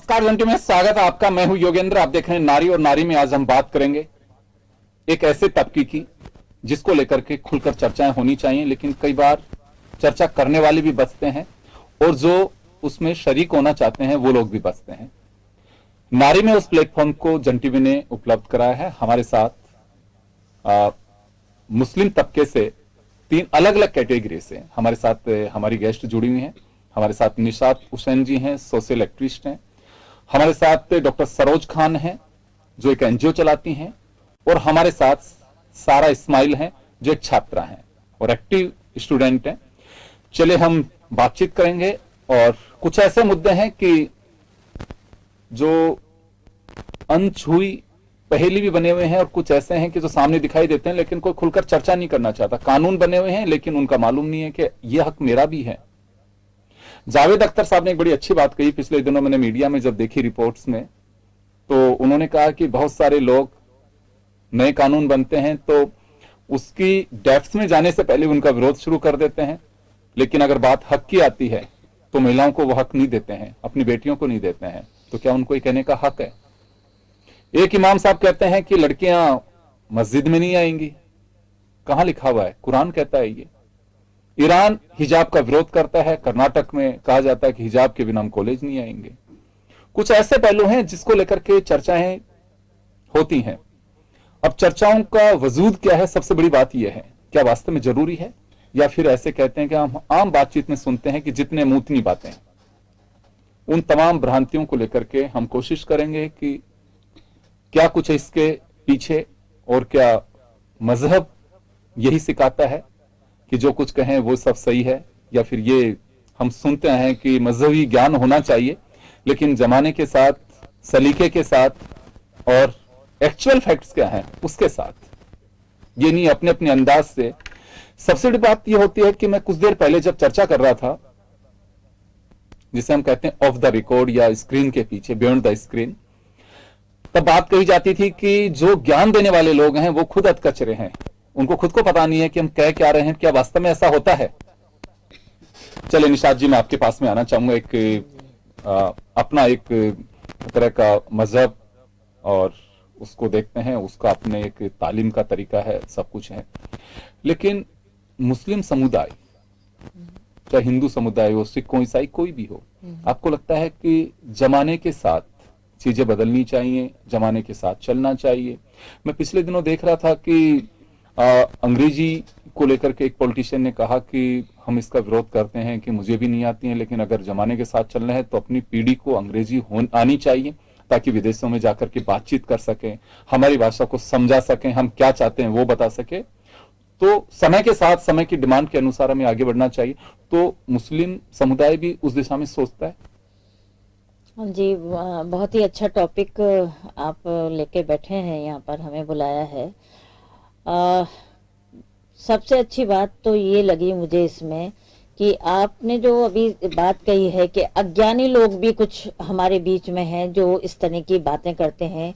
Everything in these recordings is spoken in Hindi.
नमस्कार घंटे में स्वागत है आपका। मैं हूं योगेंद्र। आप देख रहे हैं नारी और नारी में। आज हम बात करेंगे एक ऐसे तबके की जिसको लेकर के खुलकर चर्चाएं होनी चाहिए, लेकिन कई बार चर्चा करने वाले भी बचते हैं और जो उसमें शरीक होना चाहते हैं वो लोग भी बचते हैं। नारी में उस प्लेटफॉर्म को जन टीवी ने उपलब्ध कराया है। हमारे साथ मुस्लिम तबके से 3 अलग अलग कैटेगरी से हमारे साथ हमारी गेस्ट जुड़ी हुई हैं। हमारे साथ निशात हुसैन जी हैं, सोशल एक्टिविस्ट हैं। हमारे साथ डॉक्टर सरोज खान हैं जो एक एनजीओ चलाती हैं, और हमारे साथ सारा इस्माइल हैं जो एक छात्रा हैं और एक्टिव स्टूडेंट हैं। चलिए हम बातचीत करेंगे और कुछ ऐसे मुद्दे हैं कि जो अनछुई पहेली भी बने हुए हैं और कुछ ऐसे हैं कि जो सामने दिखाई देते हैं लेकिन कोई खुलकर चर्चा नहीं करना चाहता। कानून बने हुए हैं लेकिन उनका मालूम नहीं है कि यह हक मेरा भी है। जावेद अख्तर साहब ने एक बड़ी अच्छी बात कही पिछले दिनों, मैंने मीडिया में जब देखी रिपोर्ट्स में, तो उन्होंने कहा कि बहुत सारे लोग नए कानून बनते हैं तो उसकी डेप्थ्स में जाने से पहले उनका विरोध शुरू कर देते हैं, लेकिन अगर बात हक की आती है तो महिलाओं को वो हक नहीं देते हैं, अपनी बेटियों को नहीं देते हैं। तो क्या उनको ये कहने का हक है? एक इमाम साहब कहते हैं कि लड़कियां मस्जिद में नहीं आएंगी। कहां लिखा हुआ है? कुरान कहता है ये। ईरान हिजाब का विरोध करता है। कर्नाटक में कहा जाता है कि हिजाब के बिना हम कॉलेज नहीं आएंगे। कुछ ऐसे पहलू हैं जिसको लेकर के चर्चाएं होती हैं। अब चर्चाओं का वजूद क्या है? सबसे बड़ी बात यह है, क्या वास्तव में जरूरी है, या फिर ऐसे कहते हैं कि हम आम बातचीत में सुनते हैं कि जितने मुंह उतनी बातें। उन तमाम भ्रांतियों को लेकर के हम कोशिश करेंगे कि क्या कुछ है इसके पीछे, और क्या मजहब यही सिखाता है कि जो कुछ कहें वो सब सही है, या फिर ये हम सुनते हैं कि मजहबी ज्ञान होना चाहिए लेकिन जमाने के साथ, सलीके के साथ और एक्चुअल फैक्ट्स क्या हैं उसके साथ, ये नहीं अपने अपने अंदाज से। सबसे बड़ी बात ये होती है कि मैं कुछ देर पहले जब चर्चा कर रहा था, जिसे हम कहते हैं ऑफ द रिकॉर्ड या स्क्रीन के पीछे, बियॉन्ड द स्क्रीन, तब बात कही जाती थी कि जो ज्ञान देने वाले लोग हैं वो खुद अधकचरे हैं। उनको खुद को पता नहीं है कि हम कह क्या रहे हैं, क्या वास्तव में ऐसा होता है। चले निशात जी, मैं आपके पास में आना चाहूंगा। अपना एक तरह का मजहब और उसको देखते हैं, उसका अपने एक तालीम का तरीका है, सब कुछ है, लेकिन मुस्लिम समुदाय, चाहे हिंदू समुदाय हो, सिख हो, ईसाई, कोई भी हो, आपको लगता है कि जमाने के साथ चीजें बदलनी चाहिए, जमाने के साथ चलना चाहिए? मैं पिछले दिनों देख रहा था कि अंग्रेजी को लेकर के एक पॉलिटिशियन ने कहा कि हम इसका विरोध करते हैं कि मुझे भी नहीं आती है, लेकिन अगर जमाने के साथ चलना है तो अपनी पीढ़ी को अंग्रेजी आनी चाहिए ताकि विदेशों में जाकर के बातचीत कर सकें, हमारी भाषा को समझा सकें, हम क्या चाहते हैं वो बता सके। तो समय के साथ, समय की डिमांड के अनुसार हमें आगे बढ़ना चाहिए। तो मुस्लिम समुदाय भी उस दिशा में सोचता है। जी, बहुत ही अच्छा टॉपिक आप लेके बैठे हैं, यहाँ पर हमें बुलाया है। सबसे अच्छी बात तो ये लगी मुझे इसमें कि आपने जो अभी बात कही है कि अज्ञानी लोग भी कुछ हमारे बीच में हैं जो इस तरह की बातें करते हैं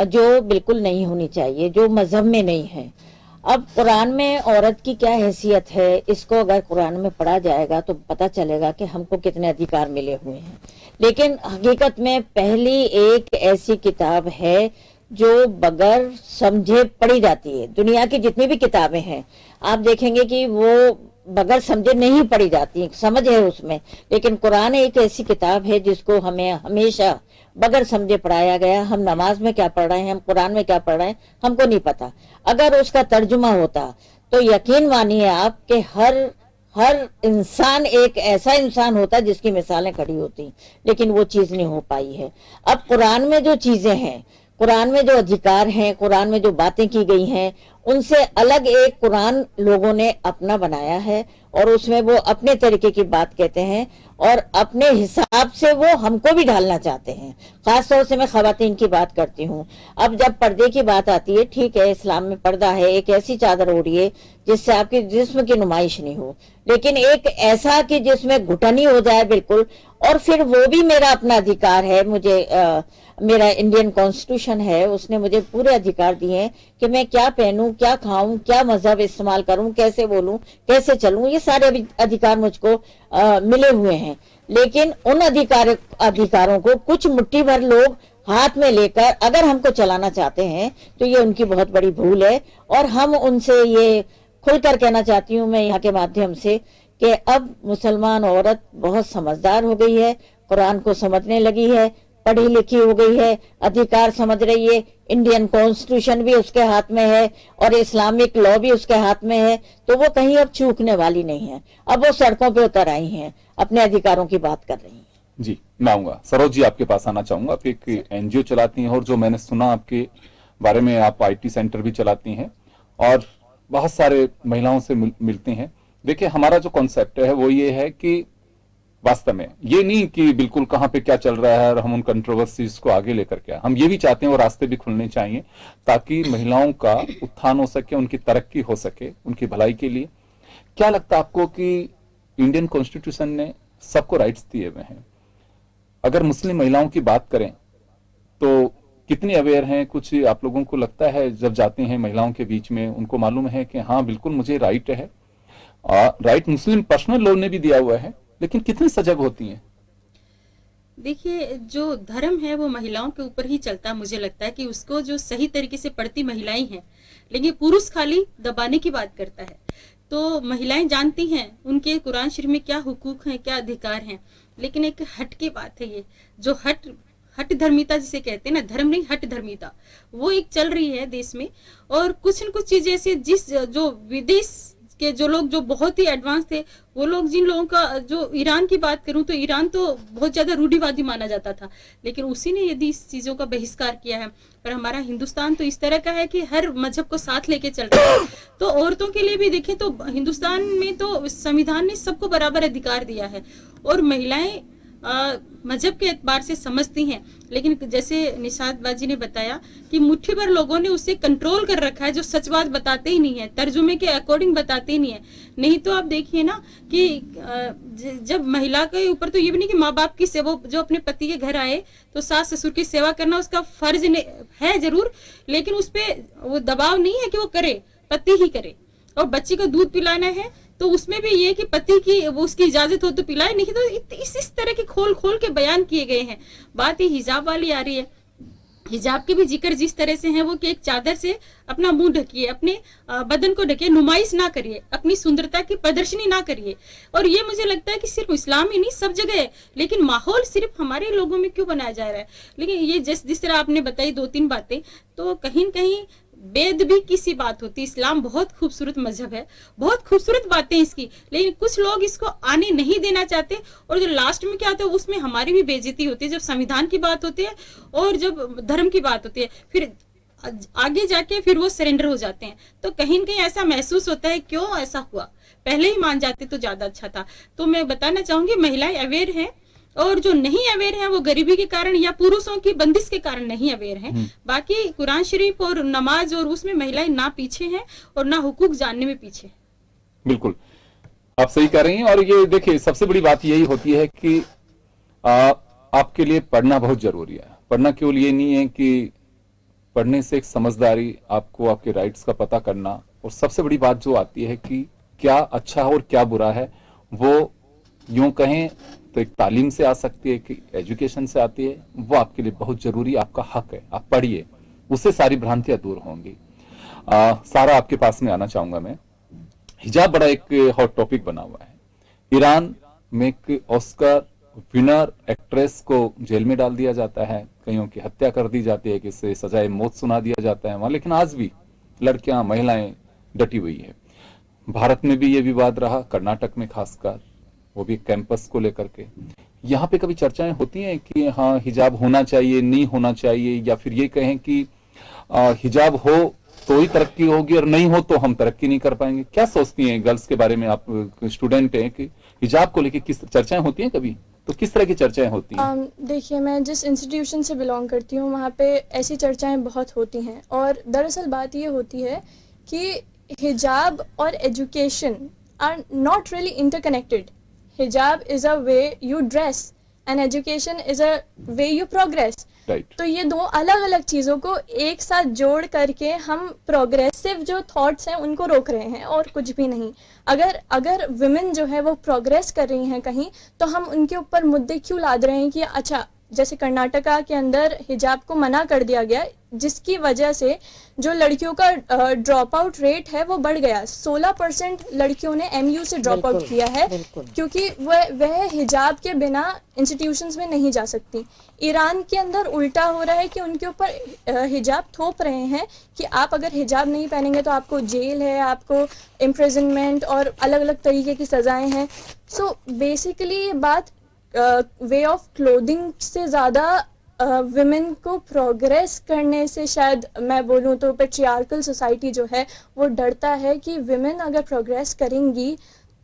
जो बिल्कुल नहीं होनी चाहिए, जो मजहब में नहीं है। अब कुरान में औरत की क्या हैसियत है, इसको अगर कुरान में पढ़ा जाएगा तो पता चलेगा कि हमको कितने अधिकार मिले हुए हैं। लेकिन हकीकत में पहली एक ऐसी किताब है जो बगैर समझे पढ़ी जाती है। दुनिया की जितनी भी किताबें हैं आप देखेंगे कि वो बगैर समझे नहीं पढ़ी जाती, समझ है उसमें, लेकिन कुरान एक ऐसी किताब है जिसको हमें हमेशा बगैर समझे पढ़ाया गया। हम नमाज में क्या पढ़ रहे हैं, हम कुरान में क्या पढ़ रहे हैं, हमको नहीं पता। अगर उसका तर्जुमा होता तो यकीन मानिए आप कि हर इंसान एक ऐसा इंसान होता जिसकी मिसालें खड़ी होती, लेकिन वो चीज नहीं हो पाई है। अब कुरान में जो चीजें हैं, कुरान में जो अधिकार हैं, कुरान में जो बातें की गई हैं, उनसे अलग एक कुरान लोगों ने अपना बनाया है और उसमें वो अपने तरीके की बात कहते हैं और अपने हिसाब से वो हमको भी ढालना चाहते हैं। खासतौर से मैं खवातीन की बात करती हूँ। अब जब पर्दे की बात आती है, ठीक है, इस्लाम में पर्दा है, एक ऐसी चादर ओढ़िए जिससे आपके जिस्म की नुमाइश नहीं हो, लेकिन एक ऐसा कि जिसमें घुटनी हो जाए बिल्कुल, और फिर वो भी मेरा अपना अधिकार है। मुझे मेरा इंडियन कॉन्स्टिट्यूशन है, उसने मुझे पूरे अधिकार दिए हैं कि मैं क्या पहनूं, क्या खाऊं, क्या मजहब इस्तेमाल करूं, कैसे बोलूं, कैसे चलूं, ये सारे अधिकार मुझको मिले हुए हैं, लेकिन उन अधिकारों को कुछ मुट्ठी भर लोग हाथ में लेकर अगर हमको चलाना चाहते हैं तो ये उनकी बहुत बड़ी भूल है। और हम उनसे ये खुलकर कहना चाहती हूँ मैं यहाँ के माध्यम से कि अब मुसलमान औरत बहुत समझदार हो गई है, कुरान को समझने लगी है, पढ़ी लिखी हो गई है, अधिकार समझ रही है, इंडियन कॉन्स्टिट्यूशन भी उसके हाथ में है और इस्लामिक लॉ भी उसके हाथ में है, तो वो कहीं अब चूकने वाली नहीं है। अब वो सड़कों पे उतर आई हैं, अपने अधिकारों की बात कर रही हैं। जी, मैं आऊंगा। सरोज जी, आपके पास आना चाहूंगा। आप एक एनजीओ चलाती हैं और जो मैंने सुना आपके बारे में, आप आईटी सेंटर भी चलाती हैं और बहुत सारे महिलाओं से मिलती हैं। देखिए, हमारा जो कॉन्सेप्ट है वो ये है कि वास्तव में ये नहीं कि बिल्कुल कहां पे क्या चल रहा है और हम उन कंट्रोवर्सीज को आगे लेकर के, हम ये भी चाहते हैं वो रास्ते भी खुलने चाहिए ताकि महिलाओं का उत्थान हो सके, उनकी तरक्की हो सके, उनकी भलाई के लिए। क्या लगता है आपको कि इंडियन कॉन्स्टिट्यूशन ने सबको राइट्स दिए हुए हैं? अगर मुस्लिम महिलाओं की बात करें तो कितनी अवेयर हैं? कुछ आप लोगों को लगता है जब जाते हैं महिलाओं के बीच में, उनको मालूम है कि हाँ बिल्कुल मुझे राइट है? राइट मुस्लिम पर्सनल लॉ ने भी दिया हुआ है, लेकिन कितनी सजग होती हैं? देखिए, जो धर्म है वो महिलाओं के ऊपर ही चलता है। मुझे लगता है कि उसको जो सही तरीके से पढ़ती महिलाएं हैं, लेकिन पुरुष खाली दबाने की बात करता है। तो महिलाएं जानती हैं उनके कुरान शरीफ में क्या हुकूक हैं, क्या अधिकार हैं, लेकिन एक हट की बात है। ये जो हट धर्मिता जिसे कहते हैं ना, धर्म नहीं हट धर्मिता, वो एक चल रही है देश में। और कुछ न कुछ चीजें ऐसी जो विदेश के जो लोग जो बहुत ही एडवांस थे, वो लोग, जिन लोगों का, जो ईरान की बात करूं तो ईरान तो बहुत ज्यादा रूढ़िवादी माना जाता था, लेकिन उसी ने यदि इस चीजों का बहिष्कार किया है। पर हमारा हिंदुस्तान तो इस तरह का है कि हर मजहब को साथ लेके चल रहा है। तो औरतों के लिए भी देखें तो हिंदुस्तान में तो संविधान ने सबको बराबर अधिकार दिया है और महिलाएं मजहब के एतबार से समझती हैं। लेकिन जैसे निशात बाजी ने बताया कि मुट्ठी भर लोगों ने उसे कंट्रोल कर रखा है, जो सच बात बताते ही नहीं है, तर्जुमे के अकॉर्डिंग बताते ही नहीं है। नहीं तो आप देखिए ना कि जब महिला के ऊपर, तो ये भी नहीं कि माँ बाप की सेवा, जो अपने पति के घर आए तो सास ससुर की सेवा करना उसका फर्ज है जरूर, लेकिन उस पर वो दबाव नहीं है कि वो करे, पति ही करे। और बच्ची को दूध पिलाना है तो उसमें भी ये कि पति की वो उसकी इजाजत हो तो पिलाए, नहीं तो इस तरह के खोल के बयान किए गए हैं। बात ही हिजाब वाली आ रही है। हिजाब के भी जिक्र जिस तरह से है वो कि एक चादर से अपना मुंह ढकिए, अपने बदन को ढकिए, नुमाइश ना करिए, अपनी सुंदरता की प्रदर्शनी ना करिए। और ये मुझे लगता है कि सिर्फ इस्लाम ही नहीं, सब जगह है, लेकिन माहौल सिर्फ हमारे लोगों में क्यों बनाया जा रहा है। लेकिन ये जिस तरह आपने बताई 2-3 बातें, तो कहीं न कहीं वेद भी किसी बात होती। इस्लाम बहुत खूबसूरत मजहब है, बहुत खूबसूरत बातें इसकी, लेकिन कुछ लोग इसको आने नहीं देना चाहते। और जो लास्ट में क्या होता है उसमें हमारी भी बेइज्जती होती है, जब संविधान की बात होती है और जब धर्म की बात होती है, फिर आगे जाके फिर वो सरेंडर हो जाते हैं। तो कहीं न कहीं ऐसा महसूस होता है क्यों ऐसा हुआ, पहले ही मान जाते तो ज्यादा अच्छा था। तो मैं बताना चाहूंगी महिलाएं अवेयर हैं, और जो नहीं अवेयर हैं वो गरीबी के कारण या पुरुषों की बंदिश के कारण नहीं अवेयर हैं। बाकी कुरान शरीफ और नमाज और उसमें महिलाएं ना पीछे हैं और ना हुकूक जानने में पीछे। बिल्कुल आप सही कह रही हैं। और ये देखिए, सबसे बड़ी बात यही होती है कि आपके लिए पढ़ना बहुत जरूरी है। पढ़ना केवल ये नहीं है कि पढ़ने से एक समझदारी, आपको आपके राइट्स का पता करना, और सबसे बड़ी बात जो आती है कि क्या अच्छा है और क्या बुरा है, वो यूं कहें तो एक तालीम से आ सकती है, कि एजुकेशन से आती है। वो आपके लिए बहुत जरूरी, आपका हक है, आप पढ़िए, उससे सारी भ्रांतियां दूर होंगी। सारा, आपके पास में आना चाहूंगा मैं। हिजाब बड़ा एक हॉट टॉपिक बना हुआ है। ईरान में एक ऑस्कर विनर एक्ट्रेस को जेल में डाल दिया जाता है, कईयों की हत्या कर दी जाती है, किसी सजाए मौत सुना दिया जाता है वहां, लेकिन आज भी लड़कियां, महिलाएं डटी हुई है। भारत में भी ये विवाद रहा, कर्नाटक में खासकर, वो भी कैंपस को लेकर के। यहाँ पे कभी चर्चाएं होती हैं कि हाँ हिजाब होना चाहिए, नहीं होना चाहिए, या फिर ये कहें कि हिजाब हो तो ही तरक्की होगी और नहीं हो तो हम तरक्की नहीं कर पाएंगे? क्या सोचती हैं गर्ल्स के बारे में? आप स्टूडेंट हैं, कि हिजाब को लेके किस चर्चाएं होती हैं कभी? तो किस तरह की चर्चाएं होती हैं? देखिए, मैं जिस इंस्टीट्यूशन से बिलोंग करती हूँ वहाँ पे ऐसी चर्चाएं बहुत होती हैं। और दरअसल बात ये होती है कि हिजाब और education are not really interconnected. Hijab is a way you dress and education is a way you progress. Right. तो ये दो अलग अलग चीज़ों को एक साथ जोड़ करके हम प्रोग्रेसिव जो थॉट्स हैं उनको रोक रहे हैं और कुछ भी नहीं। अगर अगर विमेन जो है वो प्रोग्रेस कर रही हैं कहीं, तो हम उनके ऊपर मुद्दे क्यों लाद रहे हैं कि अच्छा, जैसे कर्नाटका के अंदर हिजाब को मना कर दिया गया, जिसकी वजह से जो लड़कियों का ड्रॉप आउट रेट है वो बढ़ गया। 16% लड़कियों ने MU से ड्रॉप आउट बिल्कुल, किया है, बिल्कुल। क्योंकि वह हिजाब के बिना इंस्टीट्यूशंस में नहीं जा सकती। ईरान के अंदर उल्टा हो रहा है कि उनके ऊपर हिजाब थोप रहे हैं कि आप अगर हिजाब नहीं पहनेंगे तो आपको जेल है, आपको इम्प्रिजनमेंट और अलग अलग तरीके की सजाएं हैं। सो बेसिकली ये बात वे ऑफ क्लोथिंग से ज़्यादा विमेन को प्रोग्रेस करने से, शायद मैं बोलूँ तो पेट्रियार्कल सोसाइटी जो है वो डरता है कि विमेन अगर प्रोग्रेस करेंगी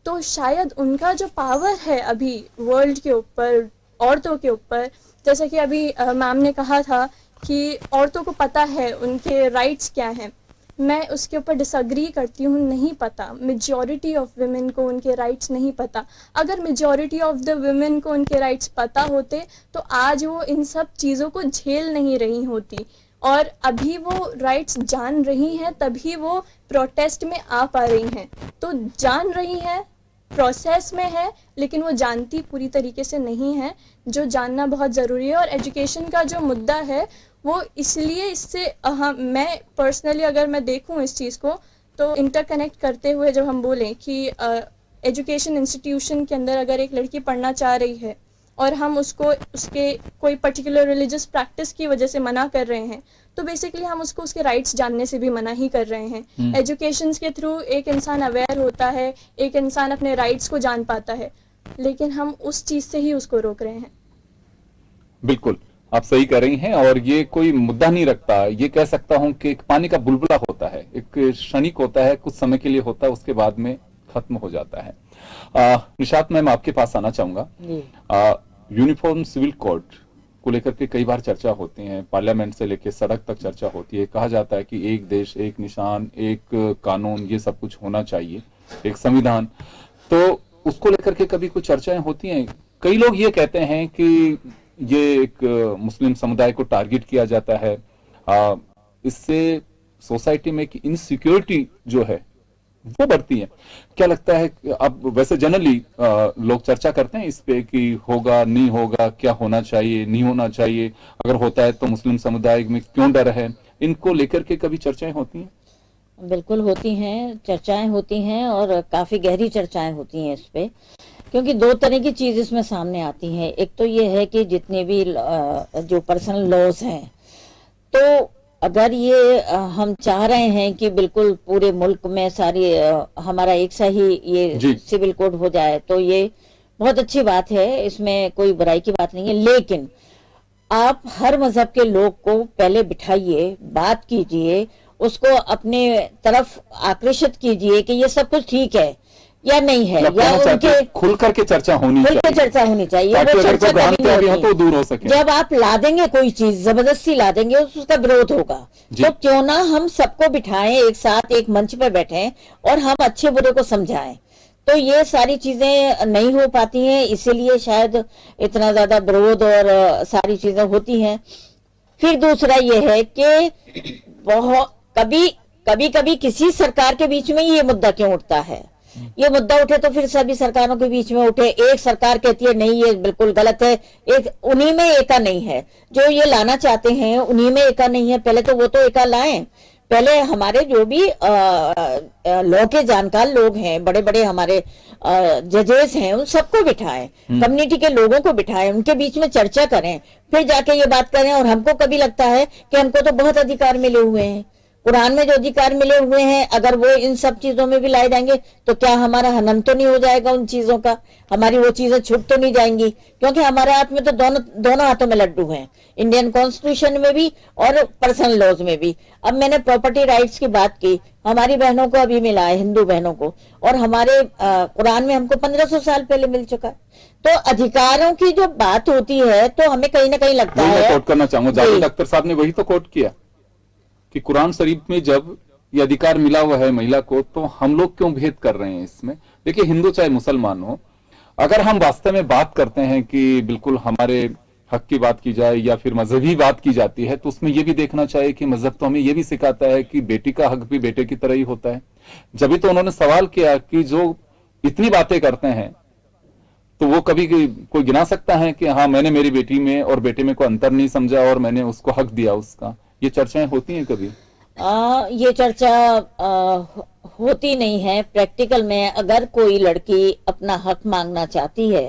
तो शायद उनका जो पावर है अभी वर्ल्ड के ऊपर, औरतों के ऊपर, जैसा कि अभी मैम ने कहा था कि औरतों को पता है उनके राइट्स क्या हैं, मैं उसके ऊपर डिसएग्री करती हूँ। नहीं पता, मेजॉरिटी ऑफ विमेन को उनके राइट्स नहीं पता। अगर मेजॉरिटी ऑफ द विमेन को उनके राइट्स पता होते तो आज वो इन सब चीज़ों को झेल नहीं रही होती, और अभी वो राइट्स जान रही हैं तभी वो प्रोटेस्ट में आ पा रही हैं। तो जान रही हैं, प्रोसेस में है, लेकिन वो जानती पूरी तरीके से नहीं है, जो जानना बहुत ज़रूरी है। और एजुकेशन का जो मुद्दा है वो इसलिए इससे मैं पर्सनली अगर मैं देखूं इस चीज़ को, तो इंटरकनेक्ट करते हुए जब हम बोलें कि एजुकेशन इंस्टीट्यूशन के अंदर अगर एक लड़की पढ़ना चाह रही है और हम उसको उसके कोई पर्टिकुलर रिलीजियस प्रैक्टिस की वजह से मना कर रहे हैं, तो बेसिकली हम उसको उसके राइट्स जानने से भी मना ही कर रहे हैं। एजुकेशन के थ्रू एक इंसान अवेयर होता है, एक इंसान अपने राइट्स को जान पाता है, लेकिन हम उस चीज़ से ही उसको रोक रहे हैं। बिल्कुल, आप सही कह रही हैं, और ये कोई मुद्दा नहीं रखता। ये कह सकता हूं कि एक पानी का बुलबुला होता है, एक क्षणिक होता है, कुछ समय के लिए होता है, उसके बाद में खत्म हो जाता है। निशात मैम, आपके पास आना चाहूंगा। यूनिफॉर्म सिविल कोड को लेकर के कई बार चर्चा होती है, पार्लियामेंट से लेकर सड़क तक चर्चा होती है। कहा जाता है कि एक देश एक निशान, एक कानून, ये सब कुछ होना चाहिए, एक संविधान। तो उसको लेकर के कभी कुछ चर्चाएं होती हैं। कई लोग ये कहते हैं कि ये एक मुस्लिम समुदाय को टारगेट किया जाता है, इससे सोसाइटी में एक इनसिक्योरिटी जो है वो बढ़ती है। क्या लगता है, अब वैसे जनरली लोग चर्चा करते हैं इस पे कि होगा नहीं होगा, क्या होना चाहिए नहीं होना चाहिए, अगर होता है तो मुस्लिम समुदाय में क्यों डर है, इनको लेकर के कभी चर्चाएं होती हैं? बिल्कुल होती हैं, चर्चाएं होती हैं, और काफी गहरी चर्चाएं होती हैं इस पे, क्योंकि दो तरह की चीज इसमें सामने आती है। एक तो ये है कि जितने भी जो पर्सनल लॉज हैं, तो अगर ये हम चाह रहे हैं कि बिल्कुल पूरे मुल्क में सारी हमारा एक सा ही ये सिविल कोड हो जाए, तो ये बहुत अच्छी बात है, इसमें कोई बुराई की बात नहीं है। लेकिन आप हर मजहब के लोग को पहले बिठाइए, बात कीजिए, उसको अपने तरफ आकर्षित कीजिए कि ये सब कुछ ठीक है या नहीं है, या उनके खुल करके चर्चा होनी चाहिए, चर्चा होनी चाहिए। ताकि अगर कोई भ्रांतियां भी हो तो दूर हो सके। जब आप ला देंगे कोई चीज, जबरदस्ती ला देंगे, उसका विरोध होगा। तो क्यों ना हम सबको बिठाएं एक साथ, एक मंच पर बैठें और हम अच्छे बुरे को समझाएं। तो ये सारी चीजें नहीं हो पाती हैं, इसीलिए शायद इतना ज्यादा विरोध और सारी चीजें होती हैं। फिर दूसरा ये है कि बहुत कभी किसी सरकार के बीच में ये मुद्दा क्यों उठता है। ये मुद्दा उठे तो फिर सभी सरकारों के बीच में उठे। एक सरकार कहती है नहीं ये बिल्कुल गलत है, एक उन्हीं में एका नहीं है, जो ये लाना चाहते हैं उन्हीं में एका नहीं है। पहले तो वो तो एका लाएं, पहले हमारे जो भी लॉ के जानकार लोग हैं, बड़े बड़े हमारे जजेस हैं, उन सबको बिठाएं, कम्युनिटी के लोगों को बिठाएं, उनके बीच में चर्चा करें, फिर जाके ये बात करें। और हमको कभी लगता है कि हमको तो बहुत अधिकार मिले हुए हैं, कुरान में जो अधिकार मिले हुए हैं, अगर वो इन सब चीजों में भी लाए जाएंगे तो क्या हमारा हनन तो नहीं हो जाएगा उन चीजों का, हमारी वो चीजें छुप तो नहीं जाएंगी। क्योंकि हमारे हाथ में तो दोनों हाथों में लड्डू हैं, इंडियन कॉन्स्टिट्यूशन में भी और पर्सनल लॉज में भी। अब मैंने प्रॉपर्टी राइट्स की बात की, हमारी बहनों को अभी मिला है, हिंदू बहनों को, और हमारे कुरान में हमको 1500 साल पहले मिल चुका है। तो अधिकारों की जो बात होती है तो हमें कहीं ना कहीं लगता है, कोट करना चाहूंगा, जावेद अख्तर साहब ने वही तो कोट किया कि कुरान शरीफ में जब ये अधिकार मिला हुआ है महिला को, तो हम लोग क्यों भेद कर रहे हैं इसमें। देखिए, हिंदू चाहे मुसलमान हो, अगर हम वास्तव में बात करते हैं कि बिल्कुल हमारे हक की बात की जाए या फिर मजहबी बात की जाती है, तो उसमें यह भी देखना चाहिए कि मजहब तो हमें यह भी सिखाता है कि बेटी का हक भी बेटे की तरह ही होता है। जब तो उन्होंने सवाल किया कि जो इतनी बातें करते हैं, तो वो कभी कोई गिना सकता है कि हाँ मैंने मेरी बेटी में और बेटे में कोई अंतर नहीं समझा और मैंने उसको हक दिया उसका? ये चर्चाएं होती हैं कभी? ये चर्चा होती नहीं है। प्रैक्टिकल में अगर कोई लड़की अपना हक मांगना चाहती है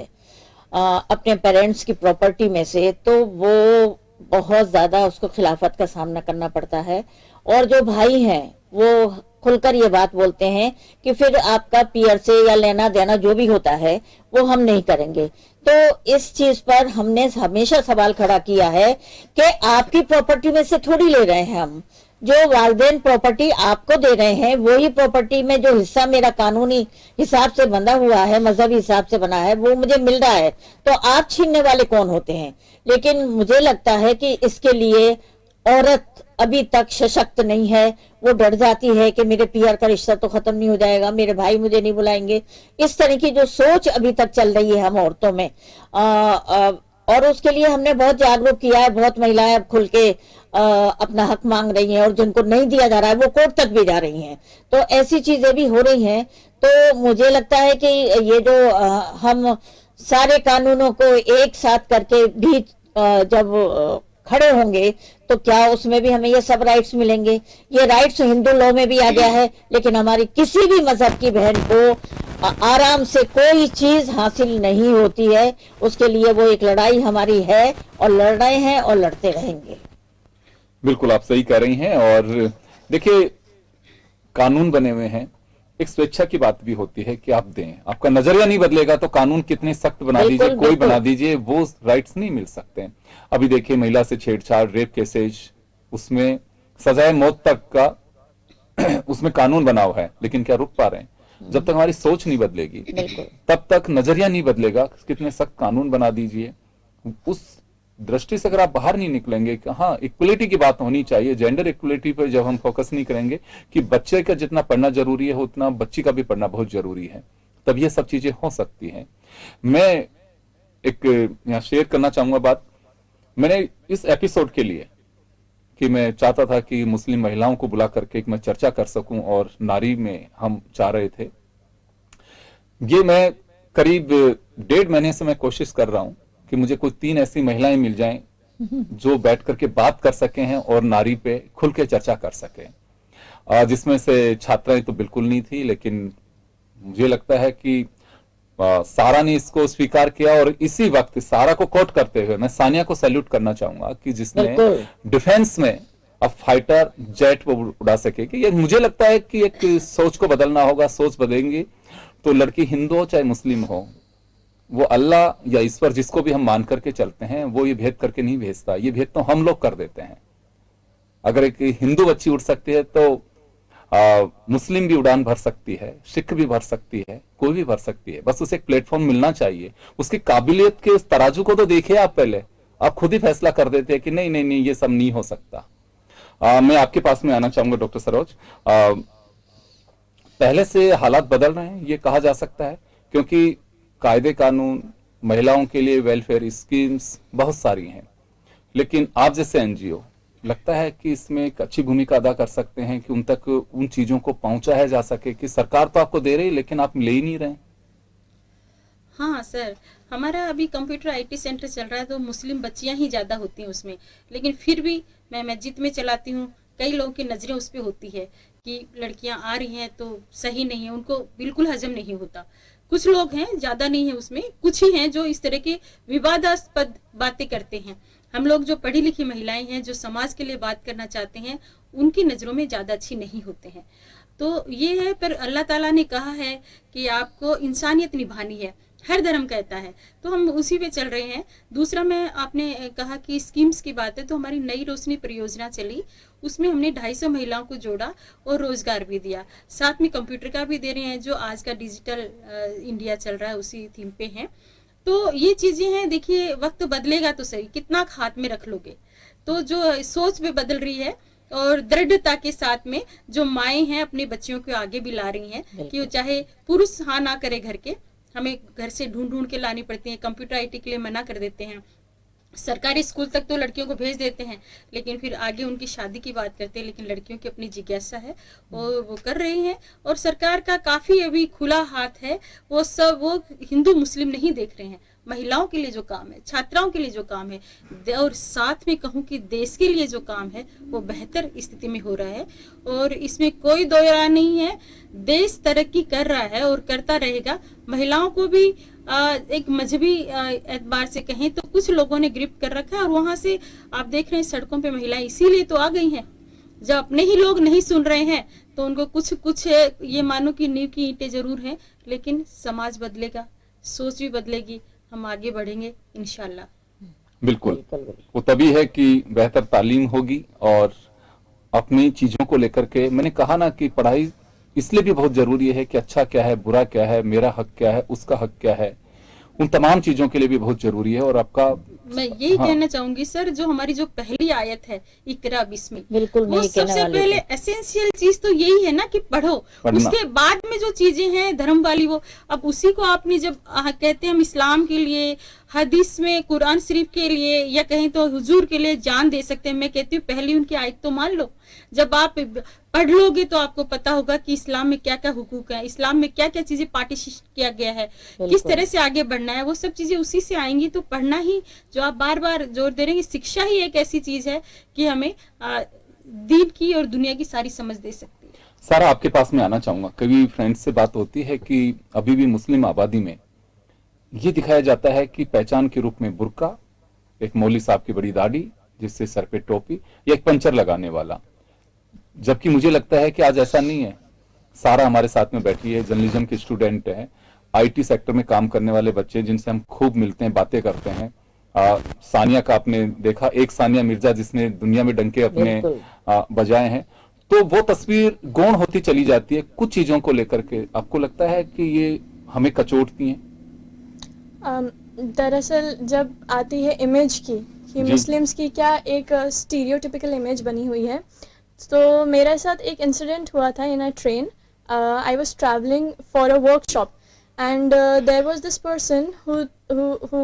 अपने पेरेंट्स की प्रॉपर्टी में से, तो वो बहुत ज्यादा उसको खिलाफत का सामना करना पड़ता है। और जो भाई हैं वो खुलकर ये बात बोलते हैं कि फिर आपका पीयर से या लेना देना जो भी होता है वो हम नहीं करेंगे। तो इस चीज पर हमने हमेशा सवाल खड़ा किया है कि आपकी प्रॉपर्टी में से थोड़ी ले रहे हैं हम, जो वालिदैन प्रॉपर्टी आपको दे रहे हैं वही प्रॉपर्टी में जो हिस्सा मेरा कानूनी हिसाब से बंधा हुआ है, मजहबी हिसाब से बना है, वो मुझे मिल रहा है, तो आप छीनने वाले कौन होते हैं? लेकिन मुझे लगता है कि इसके लिए औरत अभी तक सशक्त नहीं है। वो डर जाती है कि मेरे पीआर का रिश्ता तो खत्म नहीं हो जाएगा, मेरे भाई मुझे नहीं बुलाएंगे। इस तरह की जो सोच अभी तक चल रही है हम औरतों में, और उसके लिए हमने बहुत जागरूक किया है। बहुत महिलाएं अब खुल के अपना हक मांग रही हैं और जिनको नहीं दिया जा रहा है वो कोर्ट तक भी जा रही हैं। तो ऐसी चीजें भी हो रही हैं। तो मुझे लगता है कि ये जो हम सारे कानूनों को एक साथ करके भी जब खड़े होंगे तो क्या उसमें भी हमें ये सब राइट्स मिलेंगे? ये राइट्स हिंदू लॉ में भी आ गया है, लेकिन हमारी किसी भी मजहब की बहन को आराम से कोई चीज हासिल नहीं होती है। उसके लिए वो एक लड़ाई हमारी है और लड़ रहे हैं और लड़ते रहेंगे। बिल्कुल आप सही कह रही हैं। और देखिए, कानून बने हुए हैं, एक स्वेच्छा की बात भी होती है कि आप दें। आपका नजरिया नहीं बदलेगा तो कानून कितने सख्त बना दीजिए, कोई बना दीजिए, वो राइट्स नहीं मिल सकते। अभी देखिए, महिला से छेड़छाड़, रेप केसेस, उसमें सजाए मौत तक का उसमें कानून बना हुआ है, लेकिन क्या रुक पा रहे हैं? जब तक हमारी सोच नहीं बदलेगी, तब तक नजरिया नहीं बदलेगा। कितने सख्त कानून बना दीजिए, उस दृष्टि से अगर आप बाहर नहीं निकलेंगे कि हाँ इक्वलिटी की बात होनी चाहिए, जेंडर इक्वलिटी पर जब हम फोकस नहीं करेंगे कि बच्चे का जितना पढ़ना जरूरी है उतना बच्ची का भी पढ़ना बहुत जरूरी है, तब ये सब चीजें हो सकती हैं। मैं एक यहाँ शेयर करना चाहूंगा बात। मैंने इस एपिसोड के लिए कि मैं चाहता था कि मुस्लिम महिलाओं को बुला करके एक मैं चर्चा कर सकूं और नारी में हम चाह रहे थे, ये मैं करीब 1.5 महीने से मैं कोशिश कर रहा हूं कि मुझे कोई 3 ऐसी महिलाएं मिल जाएं जो बैठ करके बात कर सके हैं और नारी पे खुल के चर्चा कर सके। जिसमें से छात्राएं तो बिल्कुल नहीं थी, लेकिन मुझे लगता है कि सारा ने इसको स्वीकार किया। और इसी वक्त सारा को कोट करते हुए मैं सानिया को सैल्यूट करना चाहूंगा कि जिसने डिफेंस में अब फाइटर जेट वो उड़ा सके। कि ये मुझे लगता है कि एक सोच को बदलना होगा। सोच बदलेंगी तो लड़की हिंदू हो चाहे मुस्लिम हो, वो अल्लाह या ईश्वर जिसको भी हम मान करके चलते हैं, वो ये भेद करके नहीं भेजता। ये भेद तो हम लोग कर देते हैं। अगर एक हिंदू बच्ची उड़ सकती है तो मुस्लिम भी उड़ान भर सकती है, सिख भी भर सकती है, कोई भी भर सकती है। बस उसे एक प्लेटफॉर्म मिलना चाहिए। उसकी काबिलियत के उस तराजू को तो देखिए आप पहले। आप खुद ही फैसला कर देते हैं कि नहीं नहीं नहीं ये सब नहीं हो सकता। मैं आपके पास में आना चाहूंगा डॉक्टर सरोज। पहले से हालात बदल रहे हैं ये कहा जा सकता है, क्योंकि कायदे कानून, महिलाओं के लिए वेलफेयर स्कीम्स बहुत सारी हैं, लेकिन आप जैसे एनजीओ लगता है कि इसमें एक अच्छी भूमिका अदा कर सकते हैं कि उन तक उन चीजों को पहुंचाया जा सके कि सरकार तो आपको दे रही है लेकिन आप ले ही नहीं रहे। हाँ सर, हमारा अभी कंप्यूटर आईटी सेंटर चल रहा है तो मुस्लिम बच्चियां ही ज्यादा होती हैं उसमें, लेकिन फिर भी मैं मस्जिद में चलाती हूँ। कई लोगों की नजरें उस पर होती है कि लड़कियां आ रही हैं तो सही नहीं है, उनको बिल्कुल हजम नहीं होता। कुछ लोग हैं, ज्यादा नहीं है उसमें, कुछ ही हैं जो इस तरह के विवादास्पद बातें करते हैं। हम लोग जो पढ़ी लिखी महिलाएं हैं, जो समाज के लिए बात करना चाहते हैं, उनकी नजरों में ज्यादा अच्छी नहीं होते हैं। तो ये है, पर अल्लाह ताला ने कहा है कि आपको इंसानियत निभानी है, हर धर्म कहता है, तो हम उसी पे चल रहे हैं। दूसरा, मैं आपने कहा कि स्कीम्स की बात है, तो हमारी नई रोशनी परियोजना चली, उसमें हमने 250 महिलाओं को जोड़ा और रोजगार भी दिया। साथ में कंप्यूटर का भी दे रहे हैं, जो आज का डिजिटल इंडिया चल रहा है उसी थीम पे है। तो ये चीजें हैं। देखिए, वक्त बदलेगा तो सही, कितना हाथ में रख लोगे। तो जो सोच भी बदल रही है और दृढ़ता के साथ में जो माएँ हैं अपने बच्चियों को आगे भी ला रही हैं कि चाहे पुरुष हाँ ना करे घर के, हमें घर से ढूंढ ढूंढ के लानी पड़ती है, कंप्यूटर आईटी के लिए मना कर देते हैं, सरकारी स्कूल तक तो लड़कियों को भेज देते हैं, लेकिन फिर आगे उनकी शादी की बात करते हैं। लेकिन लड़कियों की अपनी जिज्ञासा है, वो कर रही हैं, और सरकार का काफी अभी खुला हाथ है। वो हिंदू मुस्लिम नहीं देख रहे हैं। महिलाओं के लिए जो काम है, छात्राओं के लिए जो काम है, और साथ में कहूँ कि देश के लिए जो काम है, वो बेहतर स्थिति में हो रहा है, और इसमें कोई दो राय नहीं है। देश तरक्की कर रहा है और करता रहेगा। महिलाओं को भी एक मजहबी एतबार से कहें तो कुछ लोगों ने गिरफ्त कर रखा है, और वहां से आप देख रहे हैं सड़कों पे महिलाएं इसीलिए तो आ गई हैं। जब अपने ही लोग नहीं सुन रहे हैं तो उनको कुछ ये मानो कि नींव की ईंटें जरूर हैं, लेकिन समाज बदलेगा, सोच भी बदलेगी, हम आगे बढ़ेंगे इंशाल्लाह। बिल्कुल, वो तभी है कि बेहतर तालीम होगी, और अपनी चीजों को लेकर के मैंने कहा ना कि पढ़ाई इसलिए भी बहुत जरूरी है कि अच्छा क्या है, बुरा क्या है, मेरा हक क्या है, उसका हक क्या है, उन तमाम चीजों के लिए भी बहुत जरूरी है। और आपका मैं यही कहना चाहूंगी सर, जो हमारी जो पहली आयत है इकरा बिस्मिल, बिल्कुल वो सबसे पहले एसेंशियल चीज तो यही है ना कि पढ़ो। उसके बाद में जो चीजें हैं धर्म वाली, वो अब उसी को आपने जब कहते हैं हम इस्लाम के लिए, हदीस में कुरान शरीफ के लिए, या कहीं तो हुजूर के लिए जान दे सकते हैं। मैं कहती हूँ पहली उनकी आयत तो मान लो। जब आप पढ़ लोगे तो आपको पता होगा कि इस्लाम में क्या क्या हुकूक है, इस्लाम में क्या क्या चीजें पार्टीशन किया गया है, किस तरह से आगे बढ़ना है, वो सब चीजें उसी से आएंगी। तो पढ़ना ही, जो आप बार बार जोर दे रहे हैं, शिक्षा ही एक ऐसी चीज है कि हमें दीन की और दुनिया की सारी समझ दे सकती है। सारा आपके पास में आना चाहूंगा। कभी फ्रेंड्स से बात होती है कि अभी भी मुस्लिम आबादी में ये दिखाया जाता है कि पहचान के रूप में बुर्का, एक मौली साहब की बड़ी दाढ़ी, जिससे सर पे टोपी, या एक पंचर लगाने वाला। जबकि मुझे लगता है कि आज ऐसा नहीं है। सारा हमारे साथ में बैठी है, जर्नलिज्म के स्टूडेंट है, आईटी सेक्टर में काम करने वाले बच्चे जिनसे हम खूब मिलते हैं, बातें करते हैं। सानिया का आपने देखा, एक सानिया मिर्जा जिसने दुनिया में डंके अपने बजाए हैं। तो वो तस्वीर गौण होती चली जाती है कुछ चीजों को लेकर के। आपको लगता है कि ये हमें कचोटती हैं? दरअसल जब आती है इमेज की कि मुस्लिम्स की क्या एक स्टीरियोटिपिकल इमेज बनी हुई है, तो मेरे साथ एक इंसिडेंट हुआ था in a train. I was travelling for a workshop and there was this person who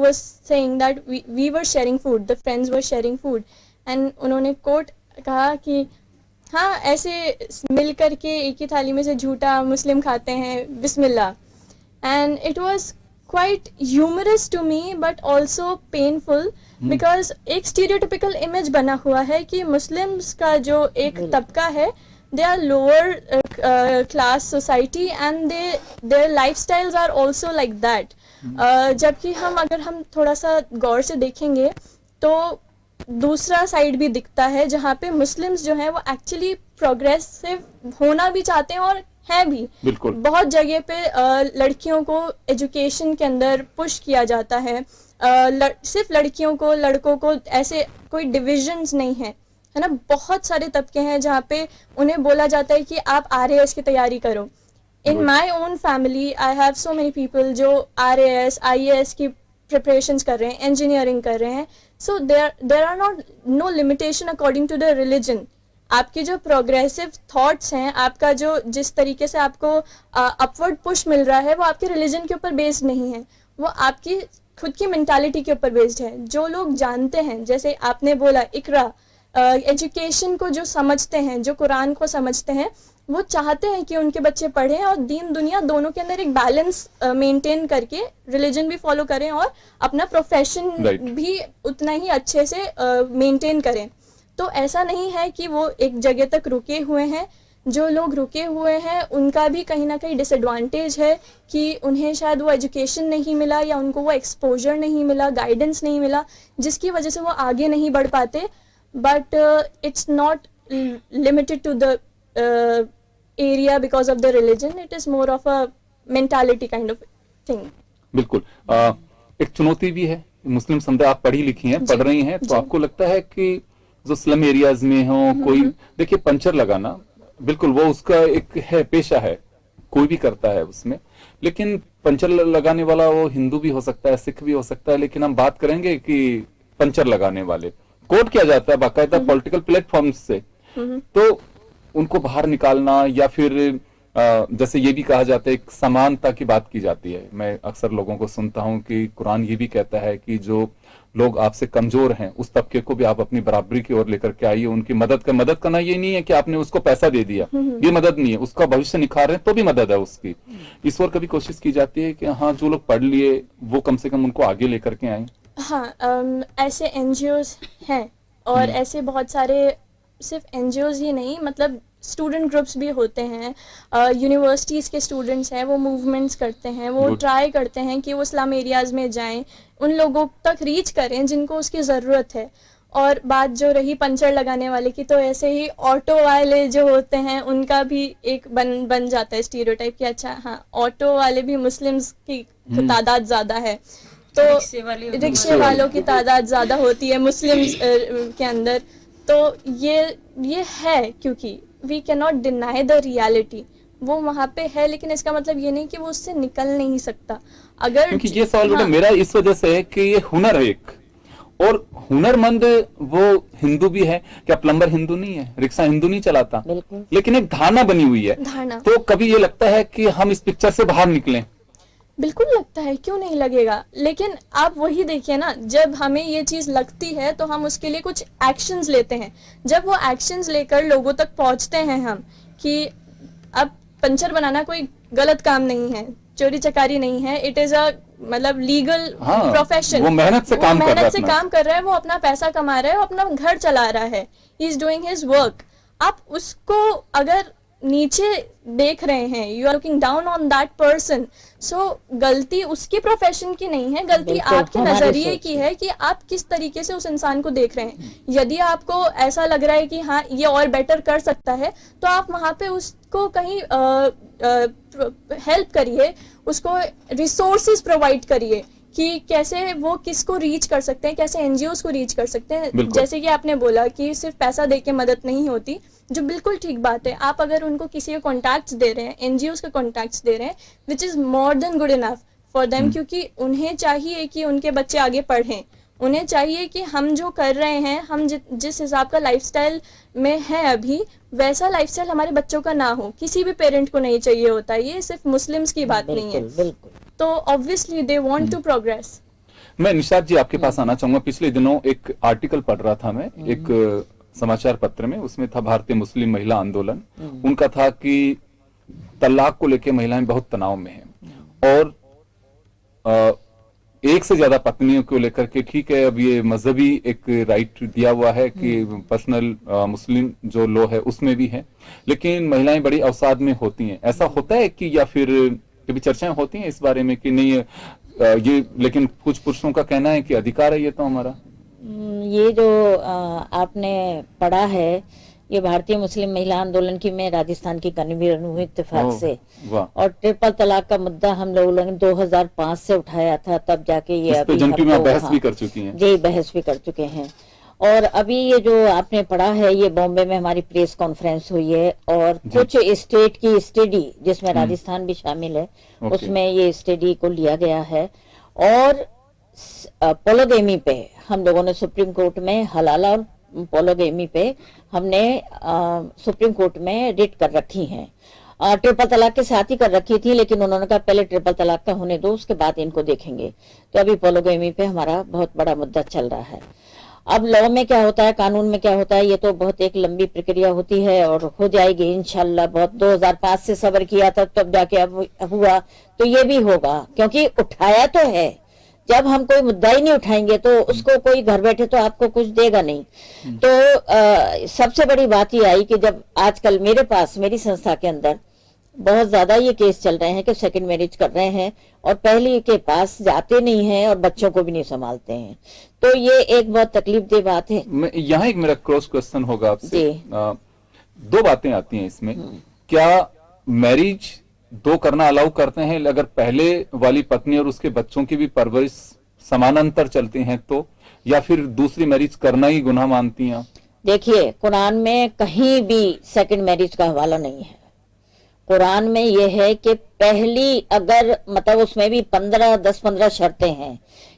was saying that we were sharing food, the friends were sharing food, and उन्होंने कोट कहा कि हाँ ऐसे मिल करके एक ही थाली में से झूठा मुस्लिम खाते हैं बिस्मिल्लाह. And it was quite humorous to me but also painful because एक stereotypical image बना हुआ है कि मुस्लिम्स का जो एक तबका है, they are lower class society and their lifestyles are also like that. जबकि अगर हम थोड़ा सा गौर से देखेंगे तो दूसरा साइड भी दिखता है जहाँ पे मुस्लिम्स जो हैं वो एक्चुअली प्रोग्रेसिव होना भी चाहते हैं और हैं भी. बहुत जगह पे लड़कियों को एजुकेशन के अंदर पुश किया जाता है. सिर्फ लड़कियों को, लड़कों को ऐसे कोई डिविजन्स नहीं है, है ना. बहुत सारे तबके हैं जहाँ पे उन्हें बोला जाता है कि आप RAS की तैयारी करो. In my own family I have so many people जो RAS IAS की प्रिपरेशंस कर रहे हैं, इंजीनियरिंग कर रहे हैं. So there are not no limitation according to the religion. आपके जो प्रोग्रेसिव थॉट्स हैं, आपका जो जिस तरीके से आपको अपवर्ड पुश मिल रहा है, वो आपके रिलीजन के ऊपर बेस्ड नहीं है, वो आपकी खुद की मेंटालिटी के ऊपर बेस्ड है. जो लोग जानते हैं, जैसे आपने बोला इकरा, एजुकेशन को जो समझते हैं, जो कुरान को समझते हैं, वो चाहते हैं कि उनके बच्चे पढ़ें और दीन दुनिया दोनों के अंदर एक बैलेंस मेंटेन करके रिलीजन भी फॉलो करें और अपना प्रोफेशन भी उतना ही अच्छे से मेंटेन करें. तो ऐसा नहीं है कि वो एक जगह तक रुके हुए हैं. जो लोग रुके हुए हैं उनका भी कहीं ना कहीं डिसएडवांटेज है कि उन्हें शायद वो एजुकेशन नहीं मिला या उनको वो एक्सपोजर नहीं मिला, गाइडेंस नहीं मिला, जिसकी वजह से वो आगे नहीं बढ़ पाते. But it's not limited to the area because of the religion. It is more of a mentality kind of thing. बिल्कुल. एक चुनौती भी है. मुस्लिम समुदाय, आप पढ़ी लिखी हैं, पढ़ रही हैं, तो आपको लगता है कि जो स्लम एरियाज में हो कोई, देखिए पंचर लगाना बिल्कुल वो उसका एक है, पेशा है, कोई भी करता है उसमें. लेकिन पंचर लगाने वाला वो हिंदू भी हो सकता है, सिख भी हो सकता है. लेकिन हम बात करेंगे कि पंचर लगाने वाले कोट किया जाता है बाकायदा पॉलिटिकल प्लेटफॉर्म से, तो उनको बाहर निकालना, या फिर जैसे ये भी कहा जाता है एक समानता की बात की जाती है. मैं अक्सर लोगों को सुनता हूं कि कुरान ये भी कहता है कि जो लोग आपसे कमजोर हैं, उस तबके को भी आप अपनी बराबरी की ओर लेकर के आइए, उनकी मदद करना ये नहीं है कि आपने उसको पैसा दे दिया, ये मदद नहीं है, उसका भविष्य निखार रहे हैं तो भी मदद है उसकी। इस ओर कभी कोशिश की जाती है कि हाँ जो लोग पढ़ लिए वो कम से कम उनको आगे लेकर के आए? हाँ, ऐसे एनजीओज हैं और ऐसे बहुत सारे, सिर्फ एनजीओज ही नहीं, मतलब स्टूडेंट ग्रुप्स भी होते हैं, यूनिवर्सिटीज़ के स्टूडेंट्स हैं, वो मूवमेंट्स करते हैं, वो ट्राई करते हैं कि वो स्लम एरियाज़ में जाएं, उन लोगों तक रीच करें जिनको उसकी ज़रूरत है। और बात जो रही पंचर लगाने वाले की, तो ऐसे ही ऑटो वाले जो होते हैं उनका भी एक बन जाता है स्टीरियोटाइप कि अच्छा हाँ, ऑटो वाले भी मुस्लिम्स की तादाद ज़्यादा है, तो रिक्शे वालों की तादाद ज़्यादा होती है मुस्लिम्स के अंदर। तो ये है, क्योंकि we can not deny the reality, वो वहाँ पे है, लेकिन इसका मतलब ये नहीं कि वो उससे निकल नहीं सकता। अगर क्योंकि ये सवाल बेटा मेरा इस वजह से है कि ये हुनर है एक, और हुनरमंद वो हिंदू भी है, क्या प्लम्बर हिंदू नहीं है, रिक्शा हिंदू नहीं चलाता, लेकिन एक धारणा बनी हुई है। तो कभी ये लगता है कि हम इस पिक्चर से बाहर निकलें? बिल्कुल लगता है, क्यों नहीं लगेगा, लेकिन आप वही देखिए ना, जब हमें ये चीज़ लगती है तो हम उसके लिए कुछ एक्शंस लेते हैं। जब वो एक्शंस लेकर लोगों तक पहुंचते हैं हम कि अब पंचर बनाना कोई गलत काम नहीं है, चोरी चकारी नहीं है, इट इज अ मतलब लीगल प्रोफेशन, वो मेहनत से काम कर रहा है, वो अपना पैसा कमा रहा है, वो अपना घर चला रहा है, he is doing his work. आप उसको अगर नीचे देख रहे हैं, you are looking down on that person, so गलती उसकी प्रोफेशन की नहीं है, गलती आपके नजरिए की है कि आप किस तरीके से उस इंसान को देख रहे हैं। यदि आपको ऐसा लग रहा है कि हाँ ये और बेटर कर सकता है, तो आप वहां पे उसको कहीं हेल्प करिए, उसको रिसोर्सेज प्रोवाइड करिए कि कैसे वो किसको रीच कर सकते हैं, कैसे एनजीओज को रीच कर सकते हैं। जैसे कि आपने बोला कि सिर्फ पैसा देके मदद नहीं होती, जो बिल्कुल ठीक बात है। आप अगर उनको किसी के कॉन्टैक्ट्स दे रहे हैं, एनजीओज के कॉन्टैक्ट्स दे रहे हैं, which is more than good enough for them, क्योंकि उन्हें चाहिए कि उनके बच्चे आगे पढ़ें, उन्हें चाहिए कि हम जो कर रहे हैं, हम जिस हिसाब का लाइफस्टाइल में है अभी, वैसा लाइफस्टाइल हमारे बच्चों का ना हो। किसी भी पेरेंट को नहीं चाहिए होता, ये सिर्फ मुस्लिम्स की बात नहीं है, तो obviously they want to progress. मैं निशात जी आपके पास आना चाहूंगा। पिछले दिनों एक आर्टिकल पढ़ रहा था मैं एक समाचार पत्र में, उसमें था भारतीय मुस्लिम महिला आंदोलन। उनका था कि तलाक को लेकर महिलाएं बहुत तनाव में हैं और एक से ज्यादा पत्नियों को लेकर के, ठीक है अब ये मजहबी एक राइट दिया हुआ है कि पर्सनल मुस्लिम जो लॉ है उसमें भी है, लेकिन महिलाएं बड़ी अवसाद में होती हैं। ऐसा होता है कि, या फिर कभी चर्चाएं होती हैं इस बारे में कि नहीं ये, लेकिन कुछ पुरुषों का कहना है कि अधिकार है ये तो हमारा? ये जो आपने पढ़ा है, ये भारतीय मुस्लिम महिला आंदोलन की मैं राजस्थान की कन्वीनर हूँ इत्तेफाक से, और ट्रिपल तलाक का मुद्दा हम लोगों ने 2005 से उठाया था, तब जाके ये अभी हम बहस भी कर चुकी हैं। जी, बहस भी कर चुके हैं। और अभी ये जो आपने पढ़ा है, ये बॉम्बे में हमारी प्रेस कॉन्फ्रेंस हुई है और कुछ स्टेट की स्टडी, जिसमें राजस्थान भी शामिल है, उसमें ये स्टडी को लिया गया है। और पोलोगेमी पे हम लोगों ने सुप्रीम कोर्ट में, हलाला और पोलोगेमी पे हमने सुप्रीम कोर्ट में रिट कर रखी है। ट्रिपल तलाक के साथ ही कर रखी थी, लेकिन उन्होंने कहा पहले ट्रिपल तलाक का होने दो, उसके बाद इनको देखेंगे। तो अभी पोलोगेमी पे हमारा बहुत बड़ा मुद्दा चल रहा है। अब लॉ में क्या होता है, कानून में क्या होता है, ये तो बहुत एक लंबी प्रक्रिया होती है और हो जाएगी इंशाल्लाह। बहुत 2005 से सब्र किया था, तब जाके अब हुआ, तो ये भी होगा, क्योंकि उठाया तो है। जब हम कोई मुद्दा ही नहीं उठाएंगे तो उसको कोई घर बैठे तो आपको कुछ देगा नहीं। तो सबसे बड़ी बात ये आई कि जब आजकल मेरे पास, मेरी संस्था के अंदर बहुत ज्यादा ये केस चल रहे हैं कि सेकंड मैरिज कर रहे हैं और पहली के पास जाते नहीं हैं और बच्चों को भी नहीं संभालते हैं, तो ये एक बहुत तकलीफदेह बात है। यहाँ एक मेरा क्रॉस क्वेश्चन होगा आपसे। दो बातें आती हैं इसमें, क्या मैरिज दो करना अलाउ करते हैं अगर पहले वाली पत्नी और उसके बच्चों की भी परवरिश समानांतर चलते हैं तो, या फिर दूसरी मैरिज करना ही गुनाह मानती हैं? देखिए, कुरान में कहीं भी सेकंड मैरिज का हवाला नहीं है। कुरान में यह है कि पहली, अगर मतलब उसमें भी 10-15 शर्तें हैं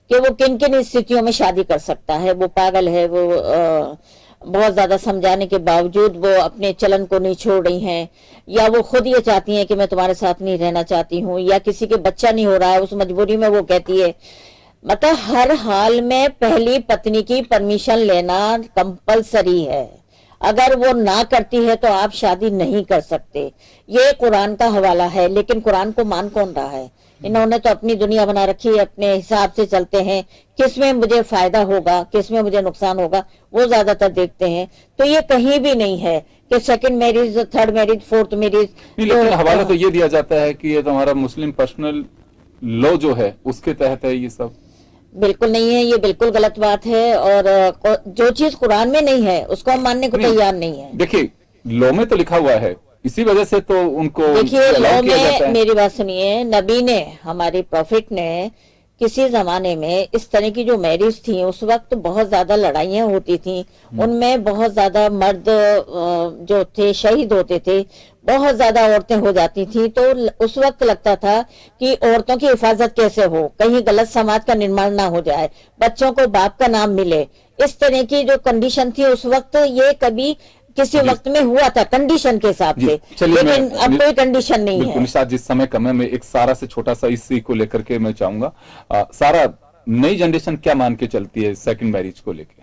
कि वो किन किन स्थितियों में शादी कर सकता है। वो पागल है, वो बहुत ज्यादा समझाने के बावजूद वो अपने चलन को नहीं छोड़ रही हैं, या वो खुद ये चाहती हैं कि मैं तुम्हारे साथ नहीं रहना चाहती हूँ, या किसी के बच्चा नहीं हो रहा है, उस मजबूरी में वो कहती है। मतलब हर हाल में पहली पत्नी की परमिशन लेना कंपलसरी है। अगर वो ना करती है तो आप शादी नहीं कर सकते। ये कुरान का हवाला है, लेकिन कुरान को मान कौन रहा है? इन्होंने तो अपनी दुनिया बना रखी है, अपने हिसाब से चलते हैं। किसमें मुझे फायदा होगा, किसमें मुझे नुकसान होगा, वो ज्यादातर देखते हैं। तो ये कहीं भी नहीं है कि second marriage, third marriage, fourth marriage. नहीं, लेकिन हवाला तो ये दिया जाता है कि ये तो हमारा मुस्लिम पर्सनल लॉ जो है उसके तहत है ये सब। बिल्कुल नहीं है, ये बिल्कुल गलत बात है। और जो चीज कुरान में नहीं है उसको हम मानने को तैयार नहीं है। देखिए, लॉ में तो लिखा हुआ है, इसी वजह से तो उनको देखिए, allow लॉ किया जाता में, है। मेरी बात सुनिए, नबी ने, हमारे प्रॉफिट ने किसी जमाने में इस तरह की जो मैरिज थी, उस वक्त बहुत ज्यादा लड़ाइयाँ होती थी, उनमें बहुत ज्यादा मर्द जो थे शहीद होते थे, बहुत ज्यादा औरतें हो जाती थी। तो उस वक्त लगता था कि औरतों की हिफाजत कैसे हो, कहीं गलत समाज का निर्माण ना हो जाए, बच्चों को बाप का नाम मिले। इस तरह की जो कंडीशन थी उस वक्त, ये कभी किसी वक्त में हुआ था कंडीशन के हिसाब से, लेकिन अब कोई कंडीशन नहीं है। निशात, जिस समय कम है, मैं एक सारा से छोटा सा इसी को लेकर के मैं चाहूंगा, सारा, नई जनरेशन क्या मान के चलती है सेकंड मैरिज को लेके?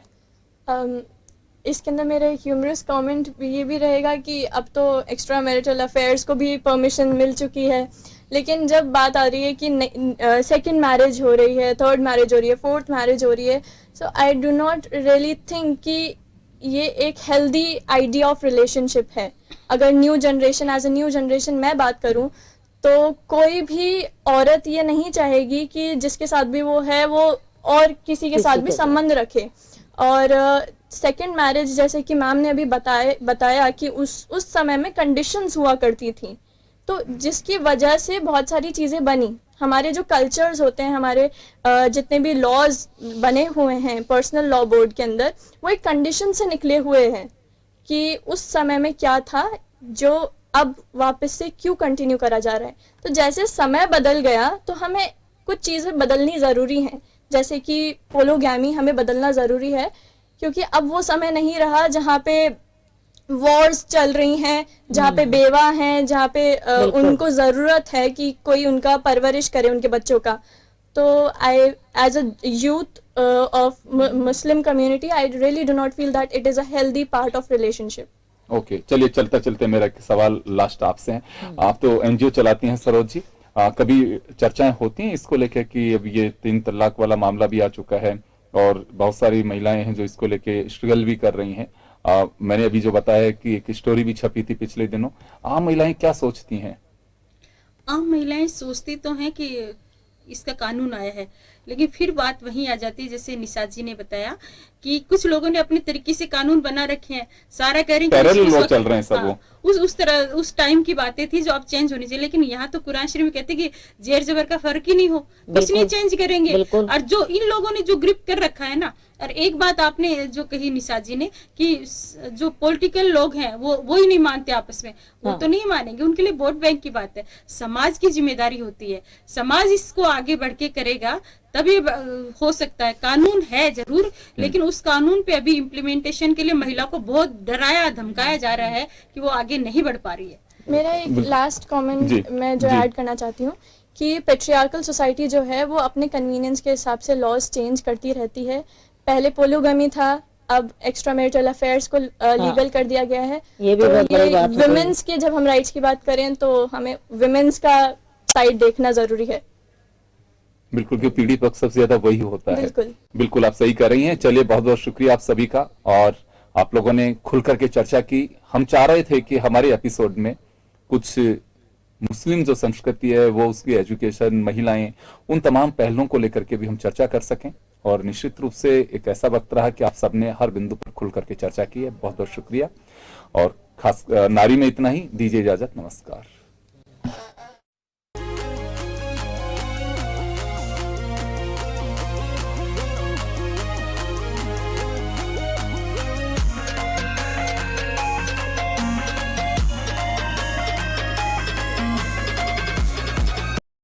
इसके अंदर मेरा एक ह्यूमरस कमेंट ये भी रहेगा कि अब तो एक्स्ट्रा मैरिटल अफेयर्स को भी परमिशन मिल चुकी है, लेकिन जब बात आ रही है कि सेकंड मैरिज हो रही है, थर्ड मैरिज हो रही है, फोर्थ मैरिज हो रही है, so I do not really think कि ये एक हेल्दी आइडिया ऑफ रिलेशनशिप है। अगर new generation, as a new generation मैं बात करूं, तो कोई भी औरत ये नहीं चाहेगी कि जिसके साथ भी वो है वो और किसी के साथ भी संबंध रखे। और सेकंड मैरिज, जैसे कि मैम ने अभी बताया कि उस समय में कंडीशंस हुआ करती थी, तो जिसकी वजह से बहुत सारी चीज़ें बनी। हमारे जो कल्चर्स होते हैं, हमारे जितने भी लॉज बने हुए हैं पर्सनल लॉ बोर्ड के अंदर, वो एक कंडीशन से निकले हुए हैं कि उस समय में क्या था जो अब वापस से क्यों कंटिन्यू करा जा रहा है। तो जैसे समय बदल गया तो हमें कुछ चीज़ें बदलनी ज़रूरी हैं, जैसे कि पोलोगैमी हमें बदलना ज़रूरी है, क्योंकि अब वो समय नहीं रहा जहाँ पे वॉर्स चल रही हैं, जहाँ पे बेवा हैं, जहाँ पे उनको ज़रूरत है कि कोई उनका परवरिश करे उनके बच्चों का। तो I, as a youth of Muslim community, I really do not feel that it is a healthy part of relationship. Okay, चलिए चलते चलते मेरा एक सवाल लास्ट आपसे है। आप तो एनजीओ चलाती हैं सरोज जी, कभी चर्चाएं होती हैं इसको लेके कि अब ये 3 तलाक वाला मामला भी आ चुका है और बहुत सारी महिलाएं हैं जो इसको लेके स्ट्रगल भी कर रही हैं? मैंने अभी जो बताया है कि एक स्टोरी भी छपी थी पिछले दिनों। आम महिलाएं क्या सोचती हैं? आम महिलाएं सोचती तो हैं कि इसका कानून आया है, लेकिन फिर बात वहीं आ जाती है जैसे निशात जी ने बताया कि कुछ लोगों ने अपने तरीके से कानून बना रखे हैं, सारा कह रहे हैं पैरेलल चल रहे हैं सब। हाँ, उस तरह उस टाइम की बातें थी जो अब चेंज होनी चाहिए, लेकिन यहाँ तो कुरान शरीफ में कहते हैं कि जेर जबर का फर्क ही नहीं हो, कुछ नहीं चेंज करेंगे। और जो इन लोगों ने जो ग्रिप कर रखा है ना, और एक बात आपने जो कही निशा जी ने कि जो पॉलिटिकल लोग हैं वो ही नहीं मानते आपस में, वो तो नहीं मानेंगे, उनके लिए वोट बैंक की बात है। समाज की जिम्मेदारी होती है, समाज इसको आगे बढ़ के करेगा तभी हो सकता है। कानून है जरूर, लेकिन उस कानून पे अभी इम्प्लीमेंटेशन के लिए महिला को बहुत डराया धमकाया जा रहा है कि वो आगे नहीं बढ़ पा रही है। मेरा एक लास्ट कमेंट मैं जो ऐड करना चाहती हूँ कि पेट्रियार्कल सोसाइटी जो है वो अपने कन्वीनियंस के हिसाब से लॉज चेंज करती रहती है। पहले पोलोगमी था, अब एक्स्ट्रा मैरिटल अफेयर्स को लीगल कर दिया गया है। ये भी बहुत बड़ी बात है। विमेंस के जब हम राइट्स की बात करें तो हमें विमेंस का साइड देखना जरूरी है। बिल्कुल, क्योंकि पीढ़ी पक्ष सबसे ज्यादा वही होता है। बिल्कुल आप सही कर रही हैं। चलिए, बहुत बहुत शुक्रिया आप सभी का, और आप लोगों ने खुल करके चर्चा की। हम चाह रहे थे कि हमारे एपिसोड में कुछ मुस्लिम जो संस्कृति है वो, उसकी एजुकेशन, महिलाएं, उन तमाम पहलुओं को लेकर के भी हम चर्चा कर सकें, और निश्चित रूप से एक ऐसा वक्त रहा कि आप सबने हर बिंदु पर खुल करके चर्चा की है। बहुत बहुत शुक्रिया, और खास नारी में इतना ही। दीजिए इजाजत, नमस्कार।